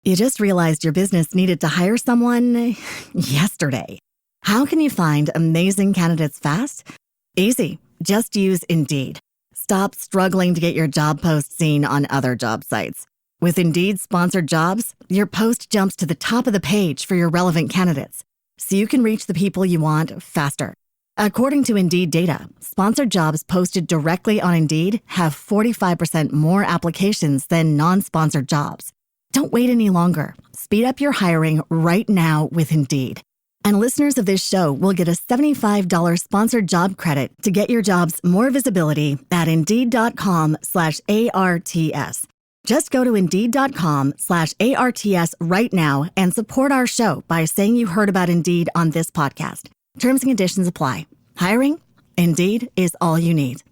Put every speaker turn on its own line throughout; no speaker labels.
You just realized your business needed to hire someone yesterday. How can you find amazing candidates fast? Easy. Just use Indeed. Stop struggling to get your job post seen on other job sites. With Indeed sponsored jobs, your post jumps to the top of the page for your relevant candidates, so you can reach the people you want faster. According to Indeed data, sponsored jobs posted directly on Indeed have 45% more applications than non-sponsored jobs. Don't wait any longer. Speed up your hiring right now with Indeed. And listeners of this show will get a $75 sponsored job credit to get your jobs more visibility at Indeed.com/ARTS. Just go to Indeed.com/ARTS right now and support our show by saying you heard about Indeed on this podcast. Terms and conditions apply. Hiring? Indeed is all you need.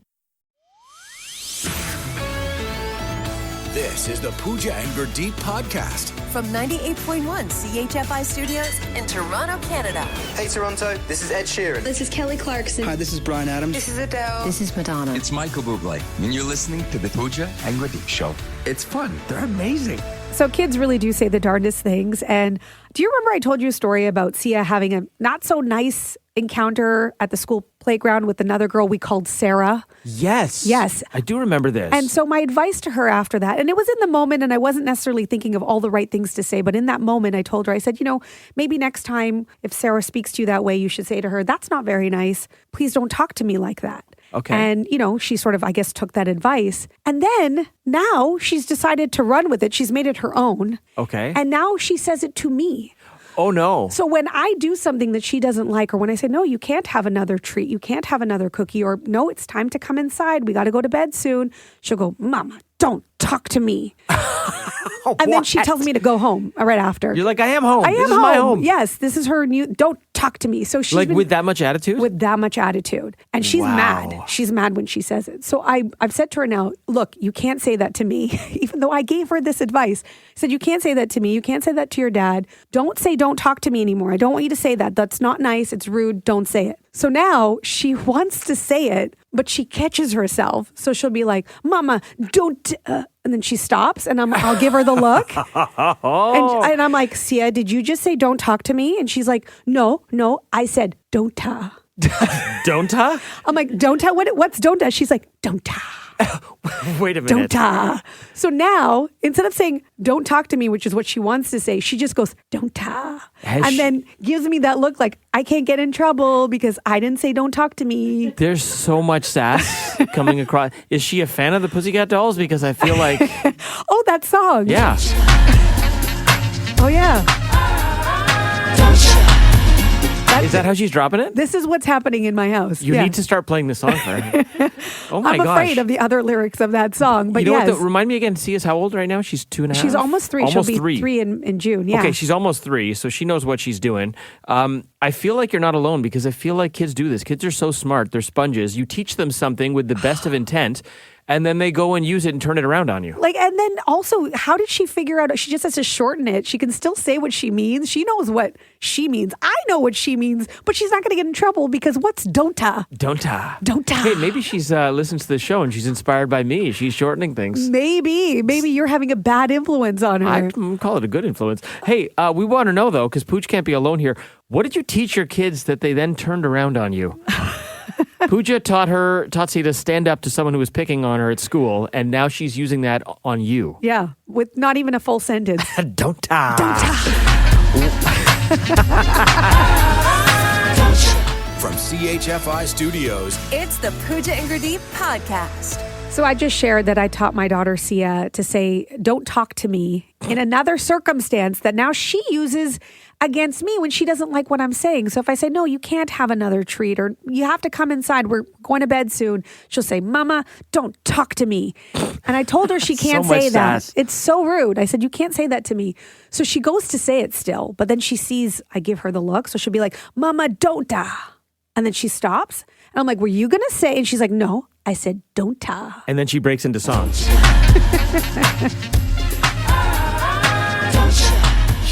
This is the Pooja and Gurdeep podcast.
From 98.1 CHFI Studios in Toronto, Canada.
Hey Toronto, this is Ed Sheeran.
This is Kelly Clarkson.
Hi, this is Bryan Adams.
This is Adele.
This is Madonna.
It's Michael Bublé, and you're listening to the Pooja and Gurdeep Show. It's fun. They're amazing.
So kids really do say the darndest things. And do you remember I told you a story about Sia having a not so nice encounter at the school playground with another girl we called Sarah?
Yes.
Yes.
I do remember this.
And so my advice to her after that, and it was in the moment and I wasn't necessarily thinking of all the right things to say, but in that moment I told her, I said, maybe next time if Sarah speaks to you that way, you should say to her, that's not very nice. Please don't talk to me like that.
Okay.
And, she sort of, I guess, took that advice. And then now she's decided to run with it. She's made it her own.
Okay.
And now she says it to me.
Oh, no.
So when I do something that she doesn't like, or when I say, no, you can't have another treat, you can't have another cookie, or no, it's time to come inside, we got to go to bed soon, she'll go, Mama, don't talk to me. And then she tells me to go home right after.
You're like, I am home.
This
is my home.
Yes, this is her new, don't talk to me. So she's
with that much attitude?
With that much attitude. And she's mad. She's mad when she says it. So I've said to her now, look, you can't say that to me, even though I gave her this advice. I said, you can't say that to me. You can't say that to your dad. Don't talk to me anymore. I don't want you to say that. That's not nice. It's rude. Don't say it. So now she wants to say it, but she catches herself. So she'll be like, Mama, don't. And then she stops and I'll give her the look. And I'm like, Sia, did you just say don't talk to me? And she's like, no, I said don't ta.
Don't ta?
I'm like, don't ta? What's don't ta? She's like, don't ta.
Wait a minute.
Don't ta. So now, instead of saying don't talk to me, which is what she wants to say, she just goes, don't ta. And then gives me that look like I can't get in trouble because I didn't say don't talk to me.
There's so much sass coming across. Is she a fan of the Pussycat Dolls? Because I feel like...
Oh, that song.
Yeah.
Oh, yeah.
Is that how she's dropping it?
This is what's happening in my house.
You need to start playing the song for her. Oh my gosh.
I'm afraid of the other lyrics of that song. But
what? Remind me again, Sia's how old right now? She's 2.5?
She's almost 3.
Almost
She'll be 3 in June. Yeah.
Okay, she's almost 3, so she knows what she's doing. I feel like you're not alone because I feel like kids do this. Kids are so smart. They're sponges. You teach them something with the best of intent, and then they go and use it and turn it around on you.
And then also, how did she figure out? She just has to shorten it. She can still say what she means. She knows what she means. I know what she means, but she's not going to get in trouble because what's don't ta?
Don't ta.
Don't ta.
Hey, maybe she's listens to the show and she's inspired by me. She's shortening things.
Maybe you're having a bad influence on her.
I call it a good influence. Hey, we want to know though, because Pooch can't be alone here. What did you teach your kids that they then turned around on you? Pooja taught Sia to stand up to someone who was picking on her at school, and now she's using that on you.
Yeah, with not even a full sentence.
Don't ta.
Don't ta.
From CHFI Studios,
It's the Pooja and Gurdeep podcast.
So I just shared that I taught my daughter Sia to say, don't talk to me in another circumstance that now she uses against me when she doesn't like what I'm saying. So if I say, no, you can't have another treat, or you have to come inside, we're going to bed soon, she'll say, Mama, don't talk to me. And I told her she can't say that. It's so rude. I said, you can't say that to me. So she goes to say it still, but then she sees I give her the look. So she'll be like, Mama, don't ta. And then she stops. And I'm like, were you going to say? And she's like, no. I said, don't ta.
And then she breaks into songs.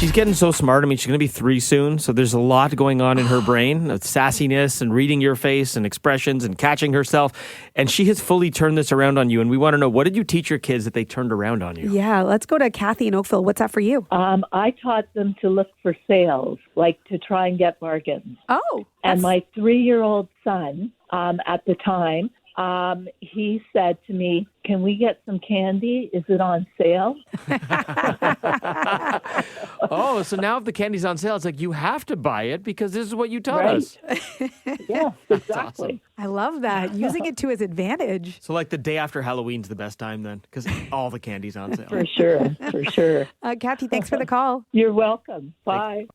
She's getting so smart. I mean, she's going to be 3 soon, so there's a lot going on in her brain, of sassiness and reading your face and expressions and catching herself. And she has fully turned this around on you. And we want to know, what did you teach your kids that they turned around on you?
Yeah, let's go to Kathy in Oakville. What's that for you?
I taught them to look for sales, like to try and get bargains.
Oh.
And my 3-year-old son, at the time, he said to me, "Can we get some candy? Is it on sale?"
Oh, so now if the candy's on sale, it's like you have to buy it because this is what you taught
Right.
us.
Yes, exactly.
I love that. Using it to his advantage.
So like the day after Halloween's the best time then because all the candy's on sale.
For sure.
Kathy, thanks for the call.
You're welcome. Bye.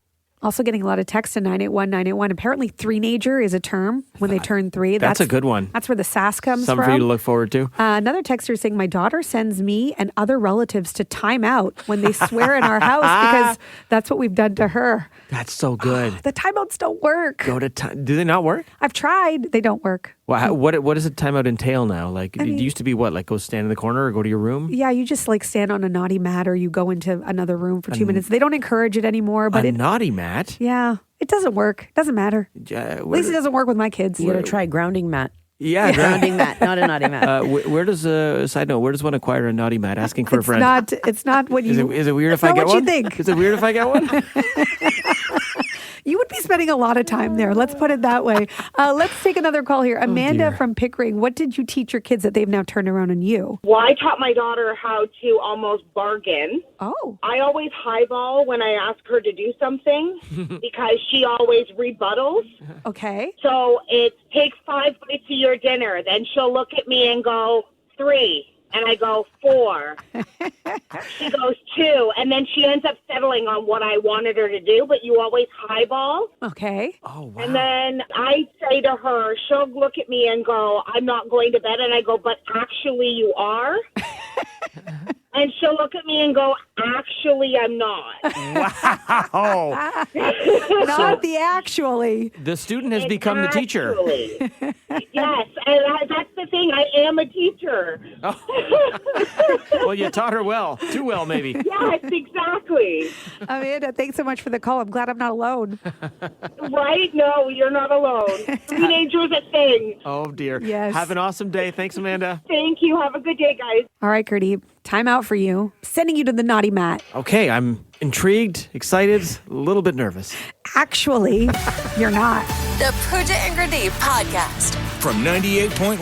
Also getting a lot of texts to 981-981. Apparently, three-nager is a term when they turn 3.
That's a good one.
That's where the sass comes
Something
from.
for you to look forward to.
Another texter saying, my daughter sends me and other relatives to time out when they swear in our house because that's what we've done to her.
That's so good.
The timeouts don't work.
Go to time. Do they not work?
I've tried. They don't work.
Well, what does a timeout entail now? Like, it used to be what? Like, go stand in the corner or go to your room?
Yeah, you just like stand on a naughty mat or you go into another room for 2 minutes. They don't encourage it anymore. But
naughty mat?
Yeah, it doesn't work. Doesn't matter. At least it doesn't work with my kids.
You got to try grounding mat.
Yeah,
Grounding mat, not a naughty mat.
where does side note? Where does one acquire a naughty mat? Asking for a friend.
It's not what you.
Is it weird if
it's
I
not
get
what
one?
you think.
Is it weird if I get one?
You would be spending a lot of time there. Let's put it that way. Let's take another call here. Amanda from Pickering. What did you teach your kids that they've now turned around on you?
Well, I taught my daughter how to almost bargain.
Oh.
I always highball when I ask her to do something because she always rebuttals.
Okay.
So it takes 5 bites of your dinner. Then she'll look at me and go, 3. And I go, 4. She goes, 2. And then she ends up settling on what I wanted her to do, but you always highball.
Okay.
Oh, wow.
And then I say to her, she'll look at me and go, I'm not going to bed. And I go, but actually you are. And she'll look at me and go, actually, I'm not.
Wow.
Not the actually.
The student has become the teacher.
Actually. Yes, and that's the thing. I am a teacher.
Well, you taught her well. Too well, maybe.
Yes, exactly.
Amanda, thanks so much for the call. I'm glad I'm not alone.
Right? No, you're not alone. Teenager's a thing.
Oh, dear.
Yes.
Have an awesome day. Thanks, Amanda.
Thank you. Have a good day, guys.
All right, Gurdeep. Time out for you. Sending you to the naughty mat.
Okay, I'm intrigued, excited, a little bit nervous.
Actually, you're not.
The Pooja and Gurdeep podcast.
From 98.1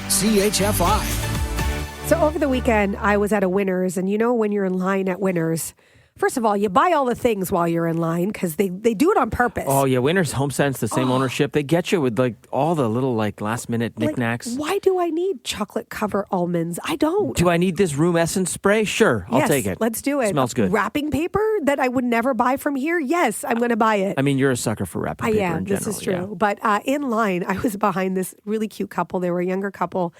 CHFI.
So over the weekend, I was at a Winners, and you know when you're in line at Winners, first of all, you buy all the things while you're in line because they do it on purpose.
Oh, yeah, Winners Home Sense, the same ownership. They get you with like all the little like last minute knickknacks.
Like, why do I need chocolate cover almonds? I don't.
Do I need this room essence spray? Sure, I'll
Yes,
take it.
Let's do it.
Smells good.
Wrapping paper that I would never buy from here? Yes, I'm going to buy it.
I mean, you're a sucker for wrapping
I
paper
am.
in general.
This is true.
yeah.
But in line, I was behind this really cute couple. They were a younger couple.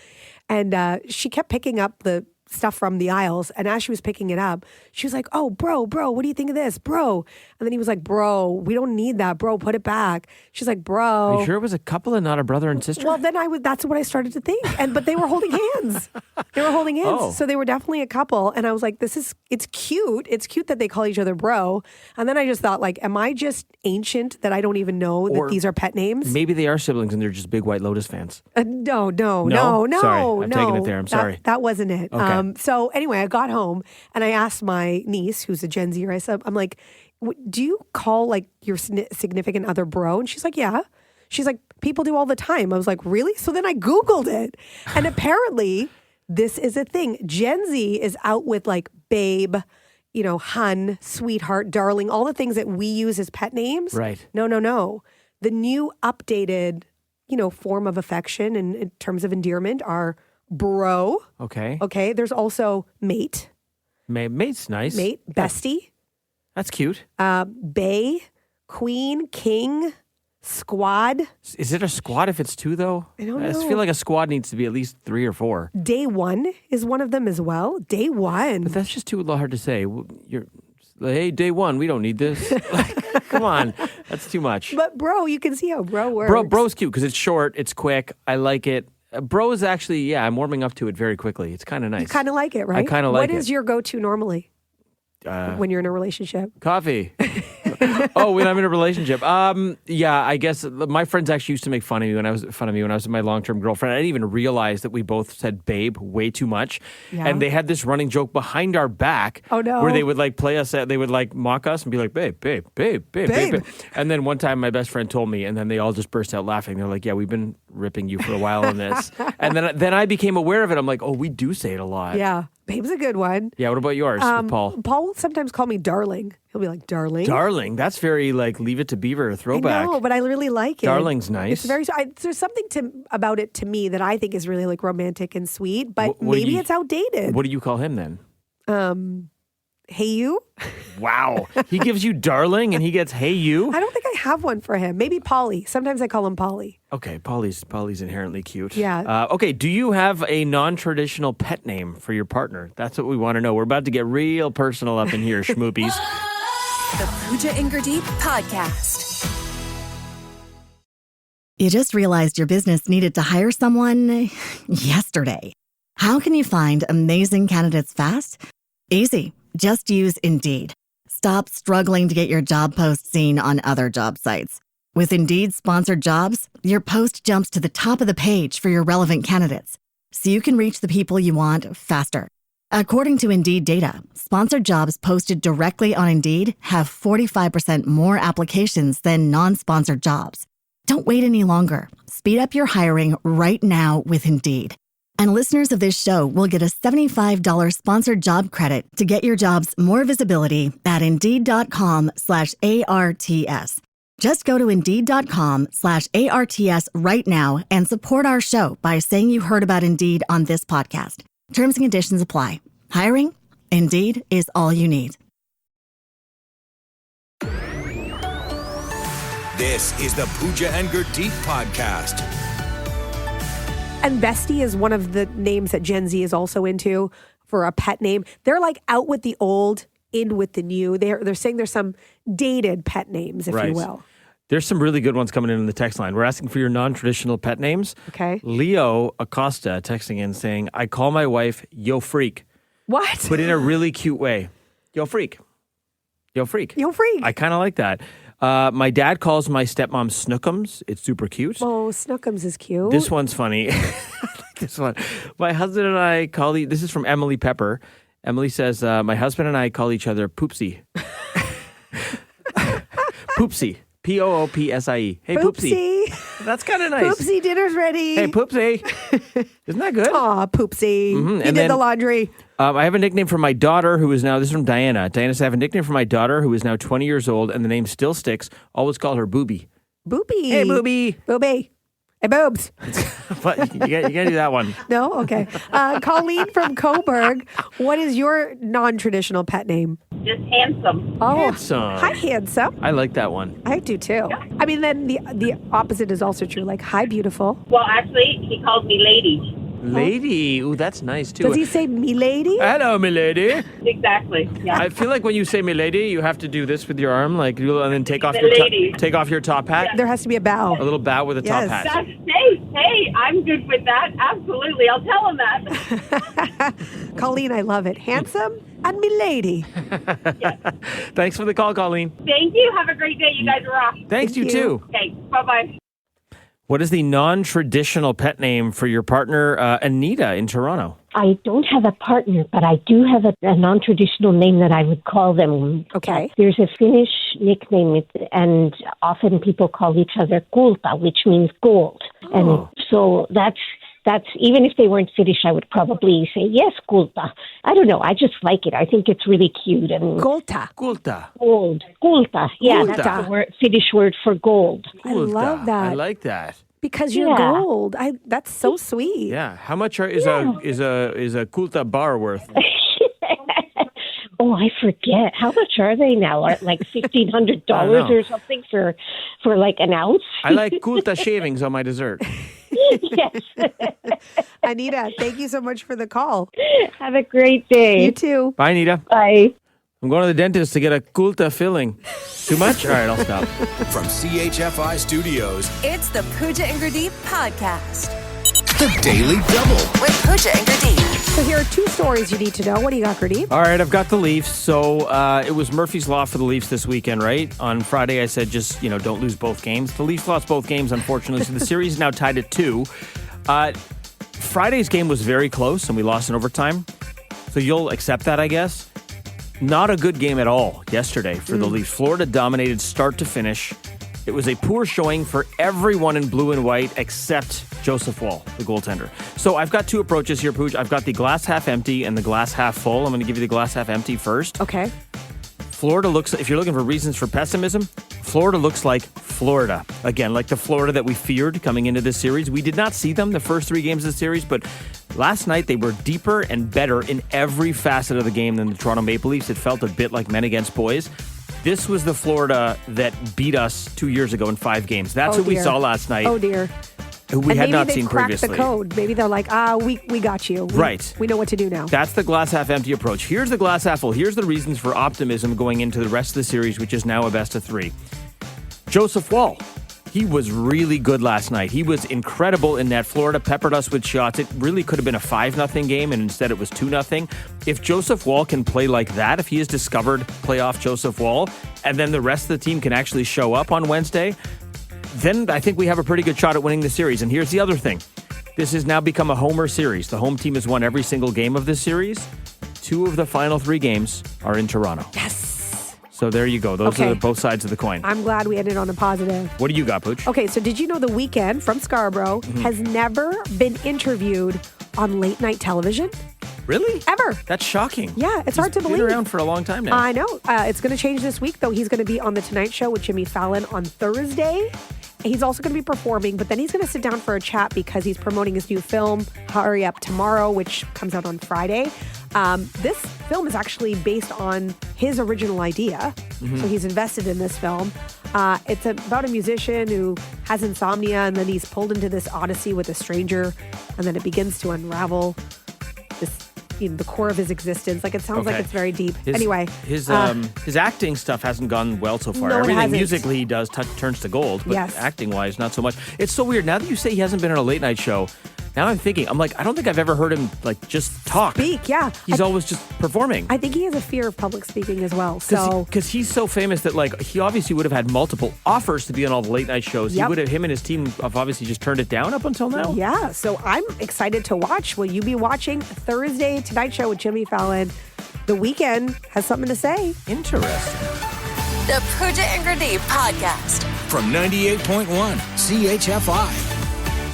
And she kept picking up the stuff from the aisles. And as she was picking it up, she was like, oh, bro, what do you think of this? Bro. And then he was like, bro, we don't need that. Bro, put it back. She's like, bro.
Are you sure it was a couple and not a brother and sister?
Well, then that's what I started to think. But they were holding hands. They were holding hands.
Oh.
So they were definitely a couple. And I was like, it's cute. It's cute that they call each other bro. And then I just thought, like, am I just ancient that I don't even know that
Or
these are pet names?
Maybe they are siblings and they're just big White Lotus fans.
No.
Sorry, I'm taking it there. I'm sorry.
That wasn't it.
Okay.
So anyway, I got home and I asked my niece, who's a Gen Zer, I'm like, do you call like your significant other bro? And she's like, yeah. She's like, people do all the time. I was like, really? So then I Googled it. And apparently this is a thing. Gen Z is out with like babe, hun, sweetheart, darling, all the things that we use as pet names.
Right.
No. The new updated, form of affection and in terms of endearment are bro.
Okay.
Okay. There's also mate.
Mate's nice.
Mate. Bestie.
That's cute.
Bae. Queen. King. Squad.
Is it a squad if it's 2, though?
I don't
I just
know.
feel like a squad needs to be at least 3 or 4.
Day one is one of them as well. Day one.
But that's just too hard to say. Hey, day one, we don't need this. Like, come on. That's too much.
But bro, you can see how bro works.
Bro's cute because it's short, it's quick. I like it. Bro is actually, I'm warming up to it very quickly. It's kind of nice.
You kind of like it, right?
I kind of like it.
What is your go-to normally? when you're in a relationship?
Coffee. Oh, when I'm in a relationship. Yeah, I guess my friends actually used to make fun of me when I was with my long-term girlfriend. I didn't even realize that we both said babe way too much.
Yeah.
And they had this running joke behind our back.
Oh, no.
Where they would like play us, they would like mock us and be like, babe. And then one time my best friend told me, and then they all just burst out laughing. They're like, yeah, we've been ripping you for a while on this. And then I became aware of it. I'm like, oh, we do say it a lot.
Yeah. Babe's a good one.
Yeah, what about yours, Paul?
Paul will sometimes call me darling. He'll be like, darling.
Darling. That's very like Leave It to Beaver throwback.
I know, but I really like it.
Darling's nice.
It's very. There's something about it to me that I think is really like romantic and sweet, but maybe it's outdated.
What do you call him then?
Hey you.
Wow. He gives you darling and he gets hey you?
I don't think I have one for him. Maybe Polly. Sometimes I call him Polly.
Okay, Polly's inherently cute.
Yeah.
Okay, do you have a non-traditional pet name for your partner? That's what we want to know. We're about to get real personal up in here, schmoopies.
The Pooja and Gurdeep Podcast.
You just realized your business needed to hire someone yesterday. How can you find amazing candidates fast? Easy. Just use Indeed. Stop struggling to get your job post seen on other job sites. With Indeed sponsored jobs, your post jumps to the top of the page for your relevant candidates, so you can reach the people you want faster. According to Indeed data, sponsored jobs posted directly on Indeed have 45% more applications than non-sponsored jobs. Don't wait any longer. Speed up your hiring right now with Indeed. And listeners of this show will get a $75 sponsored job credit to get your jobs more visibility at Indeed.com/ARTS. Just go to Indeed.com/ARTS right now and support our show by saying you heard about Indeed on this podcast. Terms and conditions apply. Hiring? Indeed is all you need.
This is the Pooja and Gurdeep Podcast.
And Bestie is one of the names that Gen Z is also into for a pet name. They're like out with the old, in with the new. They're saying there's some dated pet names, if you will.
There's some really good ones coming in the text line. We're asking for your non-traditional pet names.
Okay.
Leo Acosta texting in saying, I call my wife Yo Freak.
What?
But in a really cute way. Yo Freak. Yo Freak.
Yo Freak.
I kind of like that. My dad calls my stepmom Snookums. It's super cute.
Oh, Snookums is cute.
This one's funny. I like this one. My husband and I call this is from Emily Pepper. Emily says, my husband and I call each other Poopsie. Poopsie. Poopsie. Hey, Poopsie. That's kind of nice.
Poopsie, dinner's ready.
Hey, Poopsie. Isn't that good?
Aw, Poopsie.
Mm-hmm.
He did the laundry.
I have a nickname for my daughter who is now, this is from Diana. Diana says, I have a nickname for my daughter who is now 20 years old and the name still sticks. Always call her Booby.
Booby.
Hey, Booby.
Booby. Hey, boobs.
But you got to do that one.
No? Okay. Colleen from Coburg, what is your non-traditional pet name?
Just handsome.
Oh,
Handsome.
Hi, handsome.
I like that one.
I do too. Yeah. I mean, then the opposite is also true. Like, hi, beautiful.
Well, actually, he calls me lady.
Lady. Ooh, that's nice too.
Does he say me lady?
Hello, me lady.
Exactly. Yeah.
I feel like when you say me lady, you have to do this with your arm, like, and then take off your top hat.
There has to be a bow.
A little bow with a top hat.
Hey, I'm good with that. Absolutely. I'll tell him that.
Colleen, I love it. Handsome and me lady.
Yes.
Thanks for the call, Colleen.
Thank you. Have a great day. You guys rock.
Thanks, you too.
Okay. Bye-bye.
What is the non-traditional pet name for your partner, Anita, in Toronto?
I don't have a partner, but I do have a non-traditional name that I would call them.
Okay.
There's a Finnish nickname, and often people call each other kulta, which means gold. Oh. And so that's even if they weren't Finnish, I would probably say, yes, kulta. I don't know. I just like it. I think it's really cute. And
Kulta.
Kulta.
Gold. Kulta. Yeah,
Kulta.
that's the Finnish word for gold.
I love that.
I like that.
Because you're gold. That's so sweet.
Yeah. How much is a kulta bar worth?
Oh, I forget. How much are they now? Like $1,500 or something for like an ounce?
I like kulta shavings on my dessert.
Yes.
Anita, thank you so much for the call.
Have a great day.
You too.
Bye, Anita.
Bye.
I'm going to the dentist to get a kulta filling. Too much? All right, I'll stop.
From CHFI Studios,
It's the Pooja and Gurdeep Podcast.
The Daily Double.
With Pooja and Gurdeep.
So here are 2 stories you need to know. What do you got, Gurdeep?
All right, I've got the Leafs. So it was Murphy's Law for the Leafs this weekend, right? On Friday, I said just, don't lose both games. The Leafs lost both games, unfortunately, so the series is now tied at 2. Friday's game was very close, and we lost in overtime. So you'll accept that, I guess. Not a good game at all yesterday for the Leafs. Florida dominated start to finish. It was a poor showing for everyone in blue and white except Joseph Woll, the goaltender. So I've got 2 approaches here, Pooch. I've got the glass half empty and the glass half full. I'm going to give you the glass half empty first.
Okay.
Florida looks, if you're looking for reasons for pessimism, Florida looks like Florida. Again, like the Florida that we feared coming into this series. We did not see them the first 3 games of the series, but last night they were deeper and better in every facet of the game than the Toronto Maple Leafs. It felt a bit like men against boys. This was the Florida that beat us 2 years ago in 5 games. That's what we saw last night.
Oh, dear.
We had not seen
cracked
previously.
The code. Maybe they're like, we got you.
Right.
We know what to do now.
That's the glass half empty approach. Here's the glass half full. Here's the reasons for optimism going into the rest of the series, which is now a best of 3. Joseph Woll. He was really good last night. He was incredible in net. Florida peppered us with shots. It really could have been a 5-0 game, and instead it was 2-0. If Joseph Woll can play like that, if he has discovered playoff Joseph Woll, and then the rest of the team can actually show up on Wednesday, then I think we have a pretty good shot at winning the series. And here's the other thing. This has now become a homer series. The home team has won every single game of this series. 2 of the final 3 games are in Toronto.
Yes.
So there you go. Those are both sides of the coin.
I'm glad we ended on a positive.
What do you got, Pooch?
Okay, so did you know The Weeknd from Scarborough has never been interviewed on late night television?
Really?
Ever.
That's shocking.
Yeah, it's hard to believe.
He's been around for a long time now.
I know. It's going to change this week, though. He's going to be on The Tonight Show with Jimmy Fallon on Thursday. He's also going to be performing, but then he's going to sit down for a chat because he's promoting his new film, Hurry Up Tomorrow, which comes out on Friday. This film is actually based on his original idea. So he's invested in this film. It's about a musician who has insomnia, and then he's pulled into this odyssey with a stranger, and then it begins to unravel this, the core of his existence. Like, it sounds like it's very deep.
His acting stuff hasn't gone well so far.
No,
Everything musically he does turns to gold, but acting-wise, not so much. It's so weird. Now that you say he hasn't been on a late night show, now I'm thinking, I don't think I've ever heard him just talk.
Speak, yeah.
He's always just performing.
I think he has a fear of public speaking as well.
Because he's so famous that he obviously would have had multiple offers to be on all the late night shows.
Yep.
Him and his team have obviously just turned it down up until now.
Yeah, so I'm excited to watch. Will you be watching Thursday Tonight Show with Jimmy Fallon? The Weeknd has something to say.
Interesting.
The Pooja and Gurdeep podcast.
From 98.1 CHFI.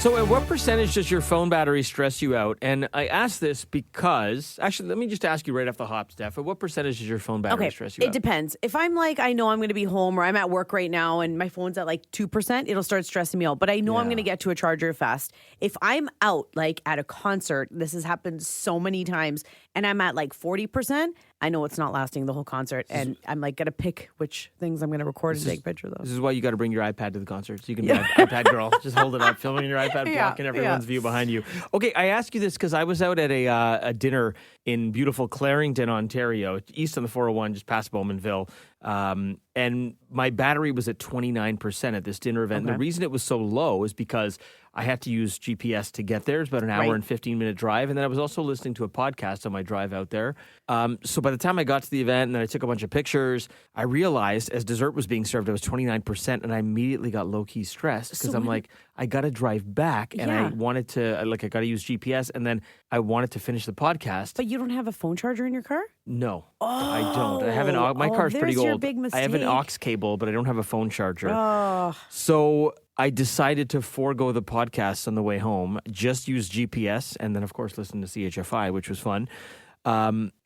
So at what percentage does your phone battery stress you out? And I ask this because, actually, let me just ask you right off the hop, Steph. At what percentage does your phone battery stress you out?
It depends. If I'm I know I'm going to be home, or I'm at work right now and my phone's at 2%, it'll start stressing me out. But I know I'm going to get to a charger fast. If I'm out, at a concert, this has happened so many times, and I'm at 40%, I know it's not lasting the whole concert, and I'm going to pick which things I'm going to record and take pictures of.
This is why you got to bring your iPad to the concert. So you can be an iPad girl. Just hold it up, filming your iPad, blocking everyone's view behind you. Okay, I ask you this because I was out at a dinner in beautiful Clarington, Ontario, east on the 401, just past Bowmanville. And my battery was at 29% at this dinner event. Okay. And the reason it was so low is because I had to use GPS to get there. It's about an hour and 15-minute drive. And then I was also listening to a podcast on my drive out there. So by the time I got to the event and then I took a bunch of pictures, I realized as dessert was being served, I was 29%. And I immediately got low-key stressed because I got to drive back. And I wanted to, I got to use GPS. And then I wanted to finish the podcast.
But you don't have a phone charger in your car?
No, I don't. I have my car's pretty old.
Your big mistake.
I have an aux cable, but I don't have a phone charger.
Oh.
So I decided to forego the podcast on the way home, just use GPS, and then, of course, listen to CHFI, which was fun.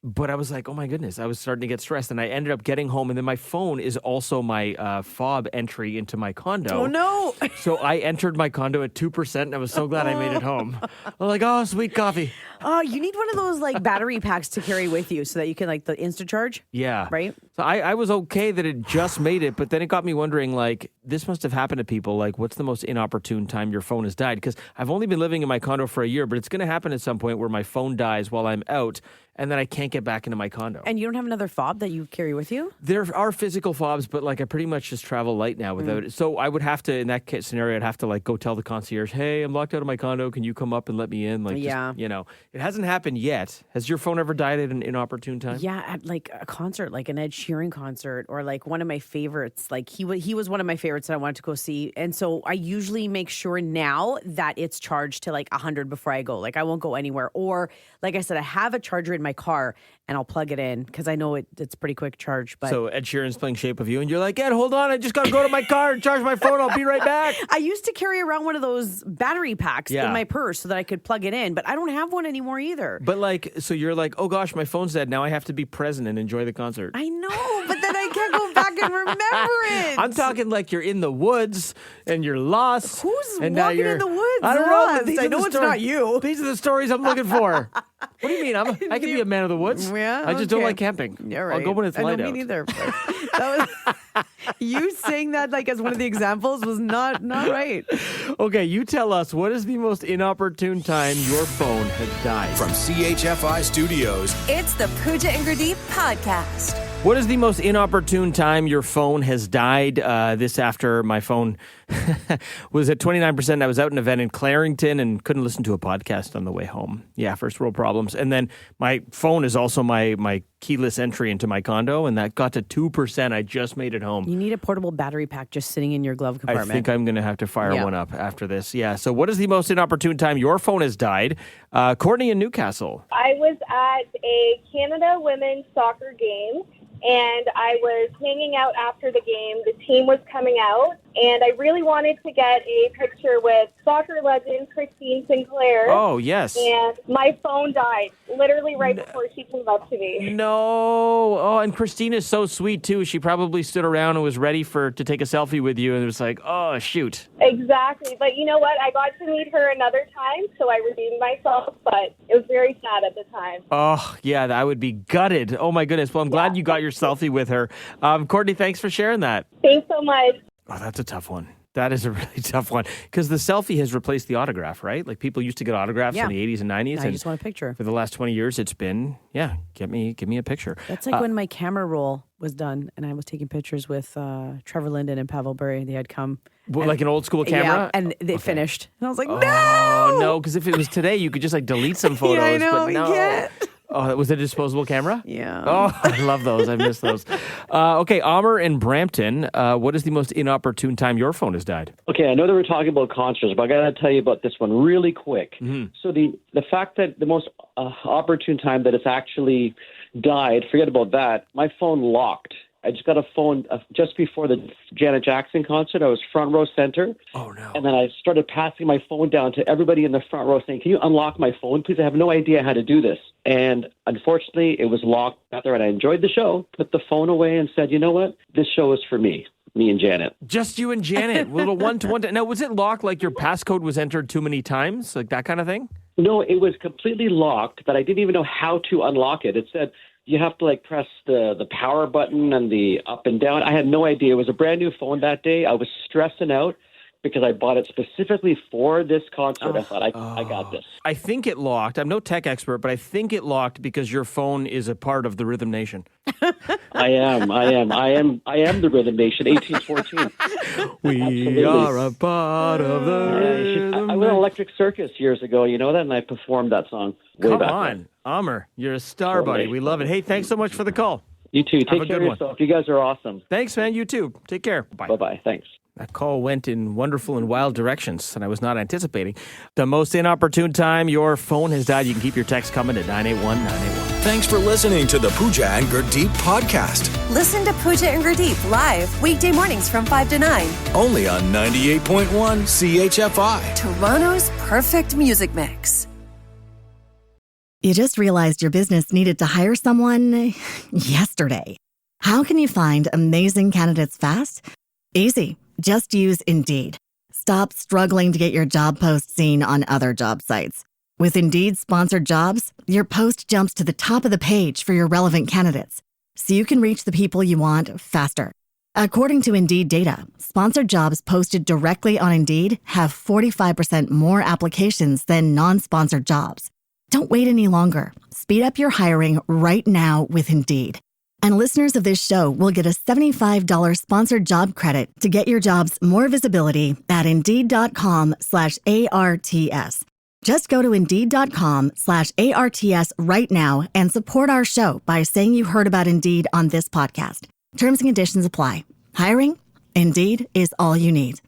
But I was like, oh my goodness, I was starting to get stressed, and I ended up getting home, and then my phone is also my fob entry into my condo.
Oh no!
So I entered my condo at 2%, and I was so glad I made it home. I'm like, oh, sweet coffee.
Oh, you need one of those battery packs to carry with you so that you can the Instacharge.
Yeah.
Right?
So I was okay that it just made it, but then it got me wondering, this must have happened to people. What's the most inopportune time your phone has died? Because I've only been living in my condo for a year, but it's going to happen at some point where my phone dies while I'm out. and then I can't get back into my condo.
And you don't have another fob that you carry with you?
There are physical fobs, but like I pretty much just travel light now without it. So I would have to, in that scenario, I'd have to like go tell the concierge, hey, I'm locked out of my condo. Can you come up and let me in? Like,
Yeah.
just, it hasn't happened yet. Has your phone ever died at an inopportune time?
Yeah, at like a concert, like an Ed Sheeran concert, or like one of my favorites. Like he was one of my favorites that I wanted to go see. And so I usually make sure now that it's charged to like 100 before I go. Like I won't go anywhere. Or like I said, I have a charger in my car and I'll plug it in because I know it's pretty quick charge. But
So Ed Sheeran's playing Shape of You and you're like, Ed, hold on. I just got to go to my car and charge my phone. I'll be right back.
I used to carry around one of those battery packs in my purse so that I could plug it in, but I don't have one anymore either.
But like, so you're like, oh gosh, my phone's dead. Now I have to be present and enjoy the concert.
I know, but then I can't go back and remember it.
I'm talking like you're in the woods and you're lost.
Who's
and now
walking
you're,
in the woods?
I don't know.
Lost?
These
I
are the
know it's
stories-
not you.
These are the stories I'm looking for. What do you mean? I can be a man of the woods.
Yeah,
I just don't
okay.
like camping.
Yeah, right.
I'll go when it's light
I know,
out.
me neither. but That was, you saying that like as one of the examples was not right.
Okay, you tell us, what is the most inopportune time your phone has died?
From CHFI Studios,
It's the Pooja and Gurdeep podcast.
What is the most inopportune time your phone has died? This after my phone was at 29%. I was out at an event in Clarington and couldn't listen to a podcast on the way home. Yeah, first world problems. And then my phone is also my keyless entry into my condo, and that got to 2%. I just made it home.
You need a portable battery pack just sitting in your glove compartment.
I think I'm going to have to fire one up after this. Yeah. So what is the most inopportune time your phone has died? Courtney in Newcastle.
I was at a Canada women's soccer game, and I was hanging out after the game. The team was coming out, and I really wanted to get a picture with soccer legend Christine Sinclair.
Oh, yes.
And my phone died literally right before she came up to me.
No. Oh, and Christine is so sweet, too. She probably stood around and was ready to take a selfie with you, and it was like, oh, shoot.
Exactly. But you know what? I got to meet her another time, so I redeemed myself, but it was very sad at the time.
Oh, yeah, I would be gutted. Oh, my goodness. Well, I'm glad you got your selfie with her. Courtney, thanks for sharing that.
Thanks so much.
Oh, that's a tough one. That is a really tough one because the selfie has replaced the autograph, right? Like people used to get autographs in the 80s and 90s.
Now
and
you just want a picture.
For the last 20 years, it's been, give me a picture.
That's like when my camera roll was done and I was taking pictures with Trevor Linden and Pavel Bure. They had come.
Like an old school camera?
Yeah, and they finished. And I was like, no!
Oh, no, because if it was today, you could just like delete some photos.
Yeah, I know,
but
we
no.
can't.
Oh, was it a disposable camera?
Yeah.
Oh, I love those. I miss those. Okay, Amr in Brampton, what is the most inopportune time your phone has died?
Okay, I know that we're talking about concerts, but I got to tell you about this one really quick.
Mm-hmm.
So the fact that the most opportune time that it's actually died, forget about that, my phone locked. I just got a phone just before the Janet Jackson concert. I was front row center.
Oh, no.
And then I started passing my phone down to everybody in the front row saying, can you unlock my phone, please? I have no idea how to do this. And unfortunately, it was locked out there. And I enjoyed the show, put the phone away and said, you know what? This show is for me and Janet.
Just you and Janet, little one-to-one. Now, was it locked like your passcode was entered too many times? Like that kind of thing?
No, it was completely locked, but I didn't even know how to unlock it. It said, you have to like press the power button and the up and down. I had no idea. It was a brand new phone that day. I was stressing out because I bought it specifically for this concert. I thought, I got this.
I think it locked. I'm no tech expert, but I think it locked because your phone is a part of the Rhythm Nation.
I am the Rhythm Nation, 1814.
We
Absolutely.
are a part of the Rhythm
I went to Electric Circus years ago, you know that, and I performed that song. Way
Come
back
on,
then.
Amr, you're a star, buddy. We love it. Hey, thanks so much for the call.
You too.
Have a
Take
good
care of
one.
yourself. You guys are awesome.
Thanks, man. You too. Take care. Bye.
Bye-bye. Thanks.
That call went in wonderful and wild directions, and I was not anticipating. The most inopportune time your phone has died. You can keep your text coming at 981-981.
Thanks for listening to the Pooja and Gurdeep podcast.
Listen to Pooja and Gurdeep live weekday mornings from 5 to 9.
Only on 98.1 CHFI.
Toronto's perfect music mix.
You just realized your business needed to hire someone yesterday. How can you find amazing candidates fast? Easy. Just use Indeed. Stop struggling to get your job post seen on other job sites. With Indeed sponsored jobs, your post jumps to the top of the page for your relevant candidates, so you can reach the people you want faster. According to Indeed data, sponsored jobs posted directly on Indeed have 45% more applications than non-sponsored jobs. Don't wait any longer. Speed up your hiring right now with Indeed. And listeners of this show will get a $75 sponsored job credit to get your jobs more visibility at Indeed.com/ARTS. Just go to Indeed.com/ARTS right now and support our show by saying you heard about Indeed on this podcast. Terms and conditions apply. Hiring? Indeed is all you need.